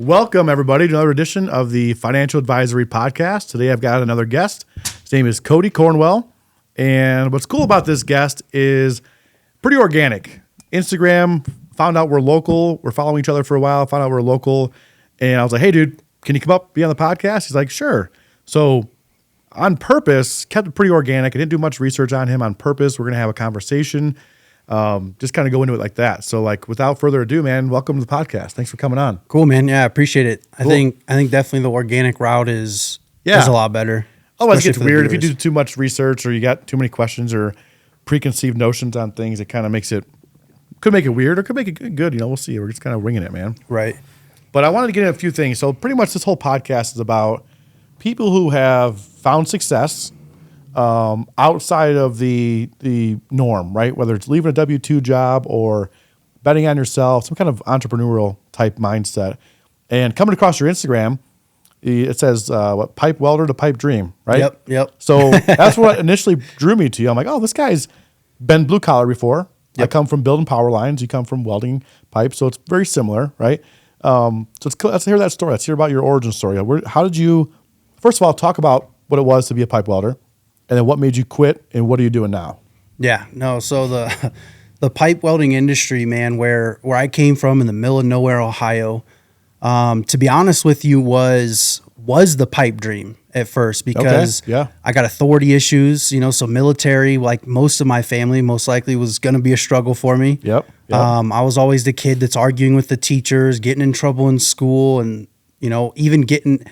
Welcome, everybody, to another edition of the Financial Advisory Podcast. Today, I've got another guest. His name is Cody Cornwell. And what's cool about this guest is pretty organic. Instagram, found out we're local. We're following each other for a while, found out we're local. And I was like, hey, dude, can you come up, be on the podcast? He's like, sure. So on purpose, kept it pretty organic. I didn't do much research on him on purpose. We're going to have a conversation. Just kind of go into it like that. So without further ado, man, welcome to the podcast. Thanks for coming on. Cool, man. Yeah, I appreciate it. Cool. I think definitely the organic route is a lot better. Otherwise, it gets weird if you do too much research or you got too many questions or preconceived notions on things. It kind of could make it weird or could make it good. We'll see. We're just kind of winging it, man. Right. But I wanted to get in a few things. So pretty much this whole podcast is about people who have found success outside of the norm, right? Whether it's leaving a W-2 job or betting on yourself, some kind of entrepreneurial type mindset. And coming across your Instagram, it says, pipe welder to pipe dream, right? Yep. So that's what initially drew me to you. I'm like, oh, this guy's been blue collar before. Yep. I come from building power lines. You come from welding pipes. So it's very similar, right? So let's hear that story. Let's hear about your origin story. How did you, first of all, talk about what it was to be a pipe welder? And then what made you quit, and what are you doing now? Yeah, no. So the pipe welding industry, man, where I came from in the middle of nowhere, Ohio, to be honest with you, was the pipe dream at first because I got authority issues, so military, like most of my family, most likely was going to be a struggle for me. Yep. I was always the kid that's arguing with the teachers, getting in trouble in school, and even getting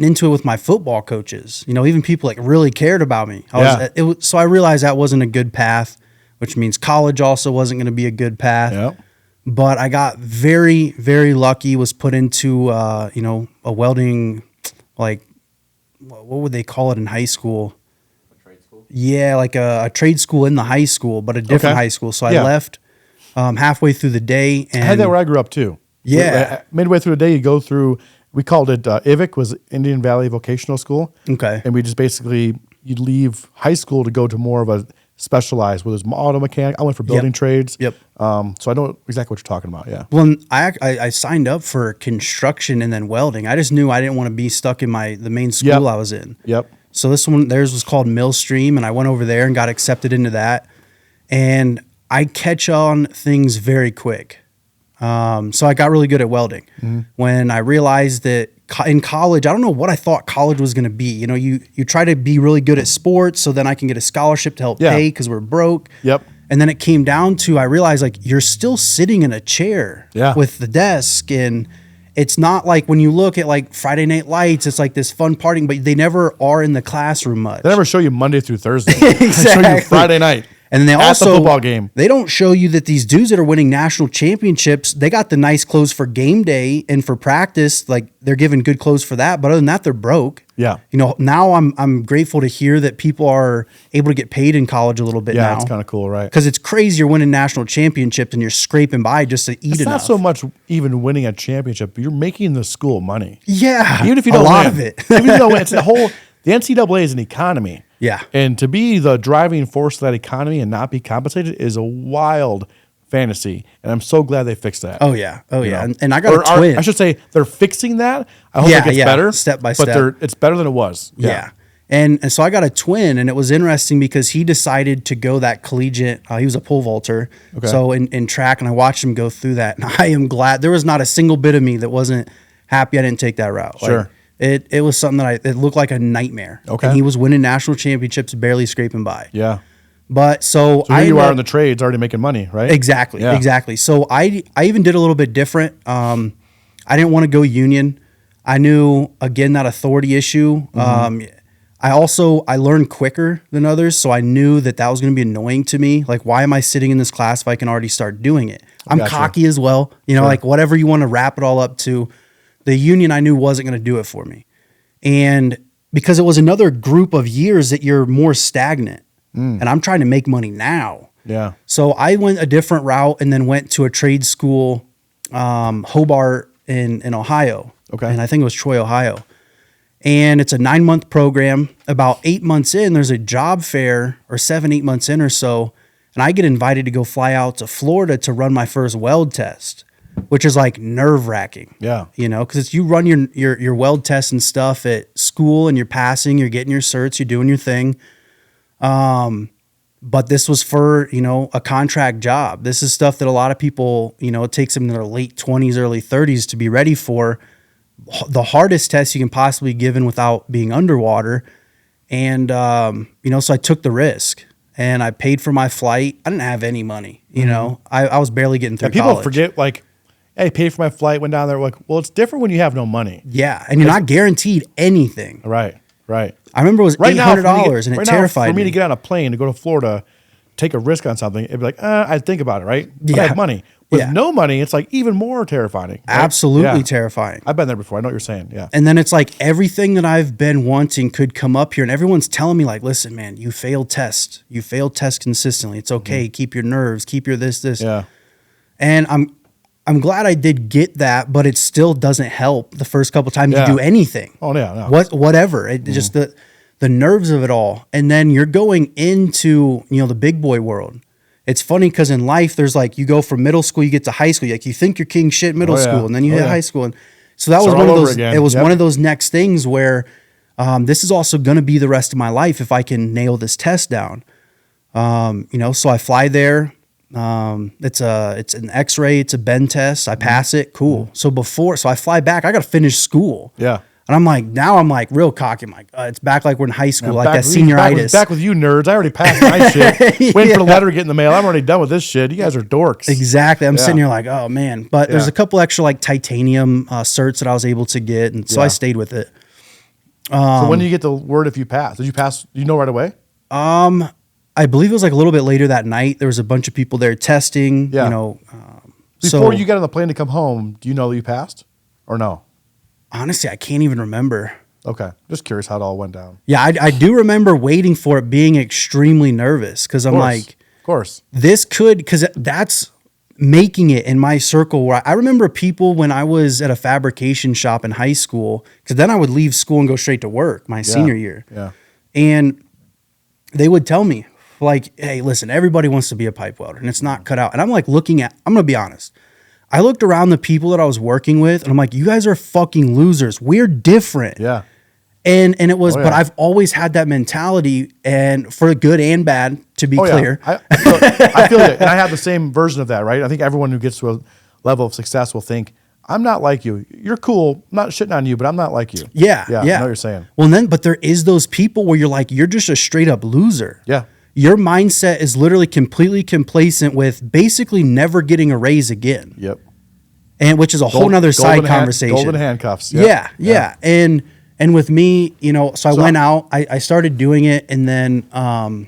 into it with my football coaches, even people really cared about me. So I realized that wasn't a good path, which means college also wasn't going to be a good path. Yep. But I got very, very lucky, was put into, a welding, what would they call it in high school? A trade school? Yeah, like a trade school in the high school, but a different high school. So I left halfway through the day. And I had that where I grew up too. Yeah. Midway through the day, you go through, we called it IVIC, was Indian Valley Vocational School. Okay. And we just basically, you'd leave high school to go to more of a specialized, whether it's auto mechanic. I went for building trades. Yep. So I know exactly what you're talking about. Yeah. Well, I signed up for construction and then welding. I just knew I didn't want to be stuck in the main school I was in. Yep. So theirs was called Millstream, and I went over there and got accepted into that. And I catch on things very quick. So I got really good at welding. Mm-hmm. When I realized that in college, I don't know what I thought college was going to be. You try to be really good at sports so then I can get a scholarship to help pay because we're broke. Yep. And then it came down to, I realized you're still sitting in a chair with the desk, and it's not like when you look at Friday Night Lights, it's like this fun partying, but they never are in the classroom much. They never show you Monday through Thursday. Exactly. They show you Friday night. And then at the football game. They don't show you that these dudes that are winning national championships, they got the nice clothes for game day and for practice. They're given good clothes for that. But other than that, they're broke. Yeah. Now I'm grateful to hear that people are able to get paid in college a little bit now. Yeah, it's kind of cool, right? Because it's crazy you're winning national championships and you're scraping by just to eat enough. It's not so much even winning a championship, but you're making the school money. Yeah. Even if you don't win. A lot of it. Even if you don't win, it's the NCAA is an economy. Yeah. And to be the driving force of that economy and not be compensated is a wild fantasy. And I'm so glad they fixed that. Oh, yeah. And I got a twin. I should say they're fixing that. I hope it gets better. Step by step. But it's better than it was. Yeah. And so I got a twin, and it was interesting because he decided to go that collegiate. He was a pole vaulter. Okay. So in track, and I watched him go through that. And I am glad. There was not a single bit of me that wasn't happy I didn't take that route. Sure. It was something that it looked like a nightmare. Okay. And he was winning national championships, barely scraping by. Yeah. But so here you are in the trades already making money, right? Exactly. Yeah. Exactly. So I even did a little bit different. I didn't want to go union. I knew, again, that authority issue. Mm-hmm. I learned quicker than others. So I knew that was going to be annoying to me. Why am I sitting in this class if I can already start doing it? I'm cocky as well. Sure. Whatever you want to wrap it all up to. The union I knew wasn't going to do it for me. And because it was another group of years that you're more stagnant. And I'm trying to make money now. Yeah. So I went a different route and then went to a trade school, Hobart in Ohio. Okay. And I think it was Troy, Ohio. And it's a 9-month program. About 8 months in, there's a job fair, or 7-8 months in or so. And I get invited to go fly out to Florida to run my first weld test. which is like nerve wracking. Yeah. You know, because it's you run your weld tests and stuff at school and you're passing, you're getting your certs, you're doing your thing. But this was for, you know, a contract job. This is stuff that a lot of people, you know, it takes them in their late 20s, early 30s to be ready for. The hardest test you can possibly give in without being underwater. And, you know, so I took the risk and I paid for my flight. I didn't have any money, you know, I was barely getting through People college. forget, like, hey, I paid for my flight, went down there. Like, well, it's different when you have no money. Yeah. And you're not guaranteed anything. Right. I remember it was $800 and it terrified me. For me to me. get on a plane to go to Florida, take a risk on something, it'd be like, I'd think about it, right? But Yeah. I have money. With Yeah. no money, it's like even more terrifying. Right? Absolutely Yeah. terrifying. I've been there before. I know what you're saying. Yeah. And then it's like everything that I've been wanting could come up here, and everyone's telling me like, listen, man, you failed test consistently. It's okay. Keep your nerves, keep your this. Yeah. And I'm glad I did get that, but it still doesn't help the first couple times Yeah. you do anything. Oh, yeah. No. Whatever. It just the nerves of it all. And then you're going into, you know, the big boy world. It's funny because in life, there's like, you go from middle school, you get to high school. Like you think you're king shit middle Oh, yeah. school, and then you Oh, hit yeah. high school. And so that was Start one of all over those, again. it was Yep. one of those next things where this is also going to be the rest of my life if I can nail this test down. You know, so I fly there. It's an x-ray, it's a bend test. I pass it. Cool. So I fly back, I got to finish school. Yeah. And I'm like real cocky. I'm like, it's back like we're in high school, I'm like back that with you- senioritis. Back with you nerds. I already passed my shit. Waiting for the letter to get in the mail. I'm already done with this shit. You guys are dorks. Exactly. I'm Yeah. sitting here like, oh man. But there's Yeah. a couple extra like titanium certs that I was able to get, and so I Yeah. stayed with it. So when do you get the word if you pass? Did you pass? Do you know right away? I believe it was like a little bit later that night. There was a bunch of people there testing. Yeah. You know, Before you got on the plane to come home, do you know that you passed or no? honestly, I can't even remember. Okay. Just curious how it all went down. Yeah, I do remember waiting for it, being extremely nervous because I'm like, Of course. this could, because that's making it in my circle where I remember people when I was at a fabrication shop in high school, because then I would leave school and go straight to work my senior year. Yeah. And they would tell me like, hey, listen, everybody wants to be a pipe welder and it's not cut out. And I'm like I'm going to be honest. I looked around the people that I was working with and I'm like, you guys are fucking losers. We're different. Yeah. And it was, Oh, yeah. but I've always had that mentality, and for good and bad, to be Oh, clear. Yeah. I feel it. And I have the same version of that, right? I think everyone who gets to a level of success will think, I'm not like you. You're cool. I'm not shitting on you, but I'm not like you. Yeah. Yeah. I know what you're saying. Well, but there is those people where you're like, you're just a straight up loser. Yeah. Your mindset is literally completely complacent with basically never getting a raise again. Yep. And which is a whole nother side conversation. Golden handcuffs. Yeah. And with me, you know, so I went out, I started doing it, and then I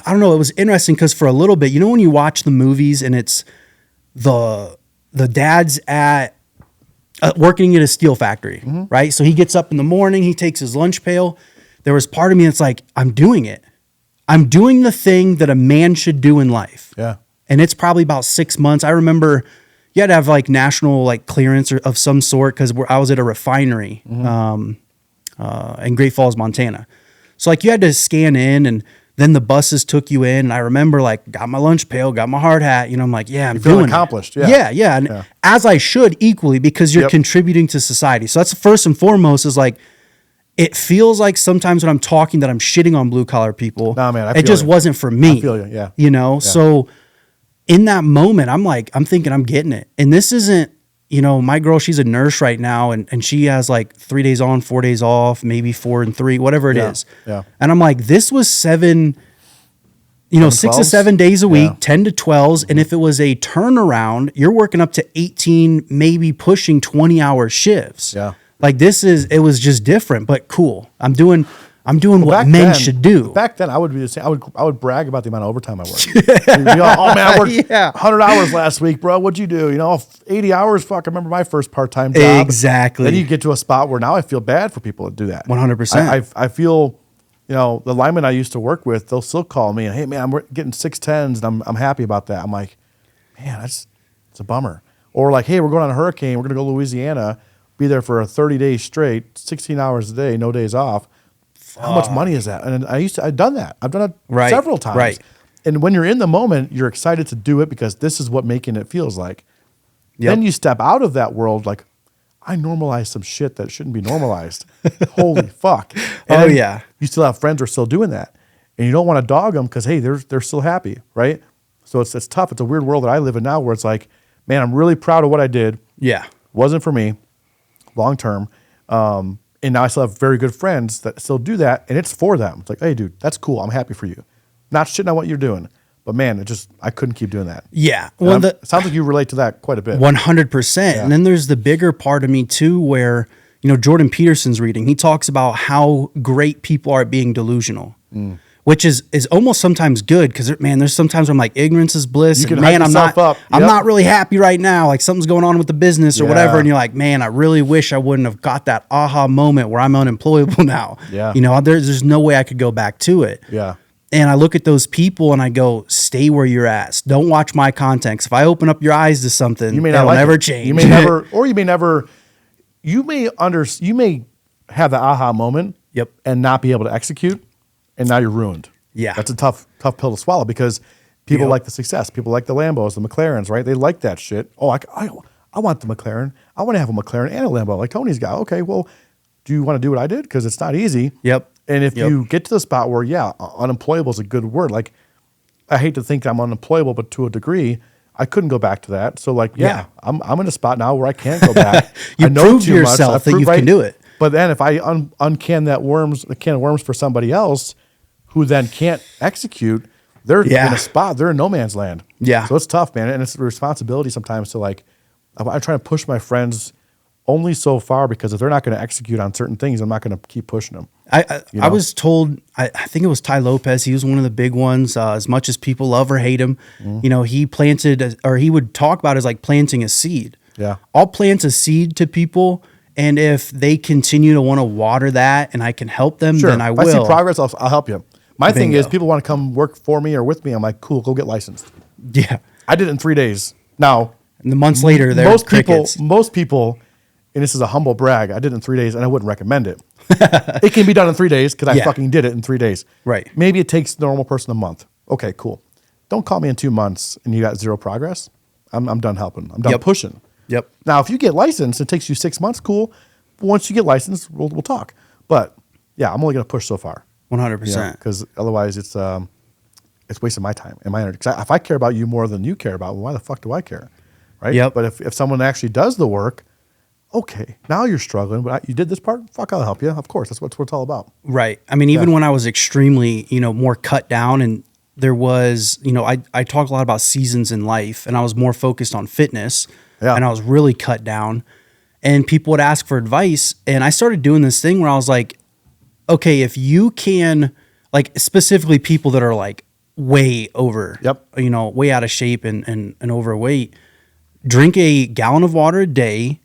don't know, it was interesting because for a little bit, you know, when you watch the movies and it's the dad's at working at a steel factory, right? So he gets up in the morning, he takes his lunch pail. There was part of me that's like, I'm doing it. I'm doing the thing that a man should do in life. Yeah. And it's probably about 6 months. I remember you had to have like national like clearance of some sort because I was at a refinery in Great Falls, Montana. So like you had to scan in, and then the buses took you in. And I remember like got my lunch pail, got my hard hat. You know, I'm like, yeah, I'm You feel doing accomplished. it. Yeah. Yeah. And as I should equally, because you're Yep. contributing to society. So that's first and foremost is like, it feels like sometimes when I'm talking that I'm shitting on blue collar people. Nah, man, I it feel just you. wasn't for me. I feel you, yeah. You know, so in that moment, I'm thinking I'm getting it. And this isn't, you know, my girl, she's a nurse right now, and she has like 3 days on, 4 days off, maybe 4 and 3, whatever it is. Yeah. And I'm like, this was 7, you know, 6 to 7 days a week, Yeah. 10 to 12s. And if it was a turnaround, you're working up to 18, maybe pushing 20-hour shifts. Yeah. Like it was just different, but cool. I'm doing what Back men then- should do. Back then, I would be the same. I would brag about the amount of overtime I worked. You know, oh man, I worked 100 hours last week, bro. What'd you do? You know, 80 hours. Fuck, I remember my first part-time job. Exactly. Then you get to a spot where now I feel bad for people that do that. 100%. I feel, you know, the linemen I used to work with, they'll still call me and, hey man, I'm getting 610s and I'm happy about that. I'm like, man, it's a bummer. Or like, hey, we're going on a hurricane. We're going to go to Louisiana, be there for 30 days straight, 16 hours a day, no days off. How much money is that? And I've done that. I've done it several times. Right. And when you're in the moment, you're excited to do it because this is what making it feels like. Yep. Then you step out of that world like, I normalized some shit that shouldn't be normalized. Holy fuck. And Oh, yeah. You still have friends who are still doing that. And you don't want to dog them because, hey, they're still happy, right? So it's tough. It's a weird world that I live in now where it's like, man, I'm really proud of what I did. Yeah. Wasn't for me long term. And now I still have very good friends that still do that. And it's for them. It's like, hey, dude, that's cool. I'm happy for you. Not shitting on what you're doing. But man, I couldn't keep doing that. Yeah. Well, it sounds like you relate to that quite a bit. 100%. Yeah. And then there's the bigger part of me too, where, Jordan Peterson's reading, he talks about how great people are at being delusional, which is almost sometimes good. Cause man, there's sometimes where I'm like, ignorance is bliss. You can And hype man, yourself up. I'm not really happy right now. Like something's going on with the business or whatever. And you're like, man, I really wish I wouldn't have got that aha moment where I'm unemployable now. Yeah. There's no way I could go back to it. Yeah. And I look at those people and I go, stay where you're at. Don't watch my content. 'Cause if I open up your eyes to something, You may not it'll like never it. change. You may never, or you may never, you may have the aha moment. Yep. And not be able to execute. And now you're ruined. Yeah. That's a tough pill to swallow because people Yep. like the success. People like the Lambos, the McLarens, right? They like that shit. Oh, I want the McLaren. I want to have a McLaren and a Lambo like Tony's got. Okay, well, do you want to do what I did? Because it's not easy. Yep. And if you get to the spot where, unemployable is a good word. Like, I hate to think I'm unemployable, but to a degree, I couldn't go back to that. So, like, I'm in a spot now where I can't go back. You I know proved too to much. yourself I've that you proved- can do it. But then if I uncan the can of worms for somebody else who then can't execute, they're in a spot. They're in no man's land. Yeah. So it's tough, man. And it's a responsibility sometimes to like, I try to push my friends only so far because if they're not going to execute on certain things, I'm not going to keep pushing them. I was told, I think it was Ty Lopez. He was one of the big ones. As much as people love or hate him, he planted, or he would talk about it as like planting a seed. Yeah. I'll plant a seed to people. And if they continue to want to water that and I can help them, then I will. If I see progress, I'll help you. My thing Bingo. is people want to come work for me or with me. I'm like, cool, go get licensed. Yeah. I did it in 3 days. Now, And the months later, they're crickets. Most people, and this is a humble brag, I did it in 3 days and I wouldn't recommend it. It can be done in 3 days because I fucking did it in 3 days. Right. Maybe it takes the normal person a month. Okay, cool. Don't call me in 2 months and you got zero progress. I'm done helping. I'm done pushing. Yep. Now, if you get licensed, it takes you 6 months, cool. Once you get licensed, we'll talk. But yeah, I'm only going to push so far. 100%. Because otherwise it's wasting my time and my energy. 'Cause if I care about you more than you care about, well, why the fuck do I care? Right? Yep. But if someone actually does the work, okay, now you're struggling, but you did this part, fuck, I'll help you. Of course, that's what it's all about. Right. I mean, even when I was extremely, more cut down and there was, I talk a lot about seasons in life and I was more focused on fitness and I was really cut down and people would ask for advice. And I started doing this thing where I was like, okay, if you can, like specifically people that are like way over, way out of shape and overweight, drink a gallon of water a day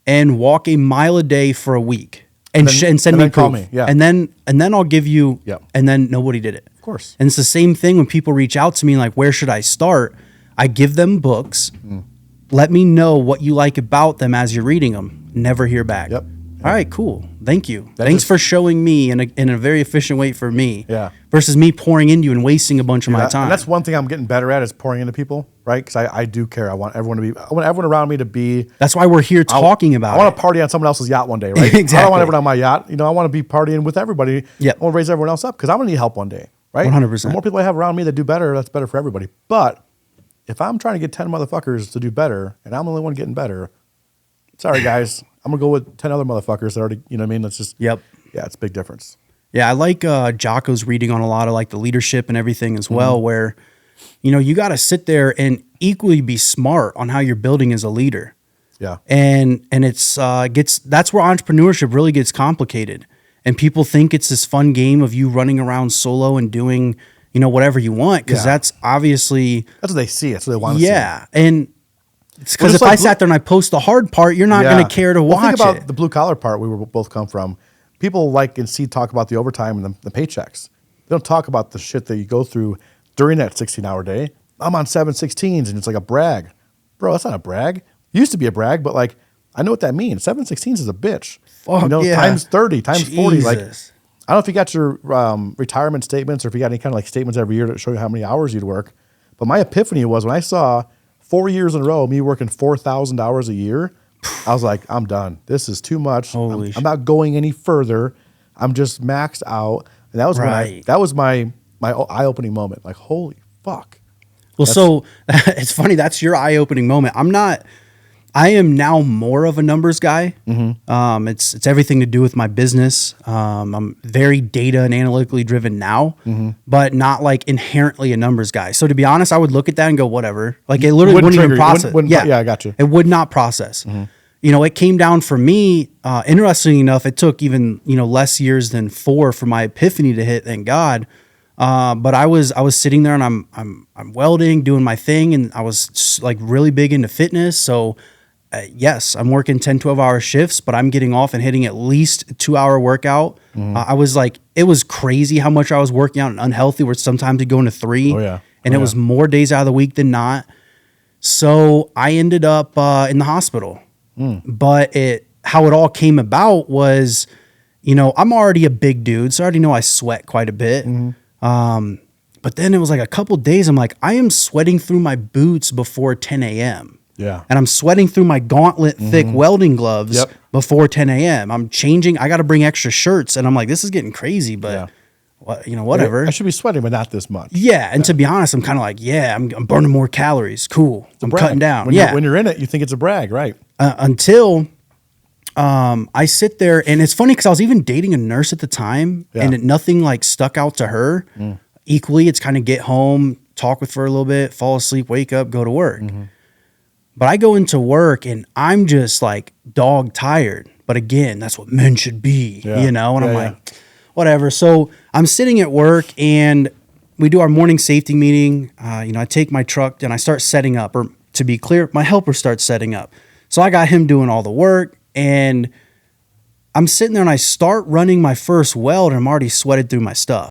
and walk a mile a day for a week and send me call proof. me. Yeah. And then I'll give you, and then nobody did it. Of course. And it's the same thing when people reach out to me like, where should I start? I give them books. Let me know what you like about them as you're reading them. Never hear back. Yep. All right, cool. Thank you. Thanks for showing me in a very efficient way for me. Yeah. Versus me pouring into you and wasting a bunch of my time. And that's one thing I'm getting better at is pouring into people, right? Because I do care. I want everyone around me to be. That's why we're here talking about it. I want to party on someone else's yacht one day, right? Exactly. I don't want everyone on my yacht. I want to be partying with everybody. Yep. I want to raise everyone else up because I'm going to need help one day, right? 100%. The more people I have around me that do better, that's better for everybody. But if I'm trying to get 10 motherfuckers to do better and I'm the only one getting better, sorry guys, I'm going to go with 10 other motherfuckers that already, you know what I mean? That's just, yeah, it's a big difference. Yeah, I like Jocko's reading on a lot of like the leadership and everything as well, where, you got to sit there and equally be smart on how you're building as a leader. Yeah. And it's that's where entrepreneurship really gets complicated. And people think it's this fun game of you running around solo and doing, whatever you want. Cause that's obviously. That's what they see. That's what they want to see. Yeah. And it's because if like I sat there and I post the hard part, you're not going to care to watch think about it. the blue collar part we were both come from. People like and talk about the overtime and the paychecks. They don't talk about the shit that you go through during that 16-hour day. I'm on 7/16s and it's like a brag. Bro, that's not a brag. Used to be a brag, but like I know what that means. 7/16s is a bitch. Fuck, times 30, times 40. Like Jesus. I don't know if you got your retirement statements or if you got any kind of like statements every year that show you how many hours you'd work. But my epiphany was when I saw 4 years in a row, me working 4,000 hours a year, I was like, I'm done. This is too much. I'm not going any further. I'm just maxed out. And that was that was my eye-opening moment. Like, holy fuck. Well, so it's funny. That's your eye-opening moment. I am now more of a numbers guy. Mm-hmm. It's everything to do with my business. I'm very data and analytically driven now, but not like inherently a numbers guy. So to be honest, I would look at that and go, whatever. Like it literally wouldn't even process. Yeah, I got you. It would not process. Mm-hmm. You know, it came down for me. Interestingly enough, it took even less years than 4 for my epiphany to hit. Thank God. But I was sitting there and I'm welding, doing my thing, and I was like really big into fitness. So yes, I'm working 10, 12-hour shifts, but I'm getting off and hitting at least a 2-hour workout. I was like, it was crazy how much I was working out and unhealthy, where sometimes it'd go into 3. And it was more days out of the week than not. So I ended up in the hospital. But how it all came about was, I'm already a big dude, so I already know I sweat quite a bit. But then it was like a couple days, I'm like, I am sweating through my boots before 10 a.m. Yeah. And I'm sweating through my gauntlet thick welding gloves before 10 a.m. I'm changing. I got to bring extra shirts. And I'm like, this is getting crazy, but whatever. I should be sweating, but not this much. Yeah. And to be honest, I'm kind of like, I'm burning more calories. Cool. I'm cutting down. When you're in it, you think it's a brag, right? Until I sit there, and it's funny because I was even dating a nurse at the time, and nothing like stuck out to her. Equally, it's kind of get home, talk with her a little bit, fall asleep, wake up, go to work. But I go into work and I'm just like dog tired. But again, that's what men should be, And I'm like, whatever. So I'm sitting at work and we do our morning safety meeting. I take my truck and I start setting up, or to be clear, my helper starts setting up. So I got him doing all the work, and I'm sitting there and I start running my first weld and I'm already sweated through my stuff.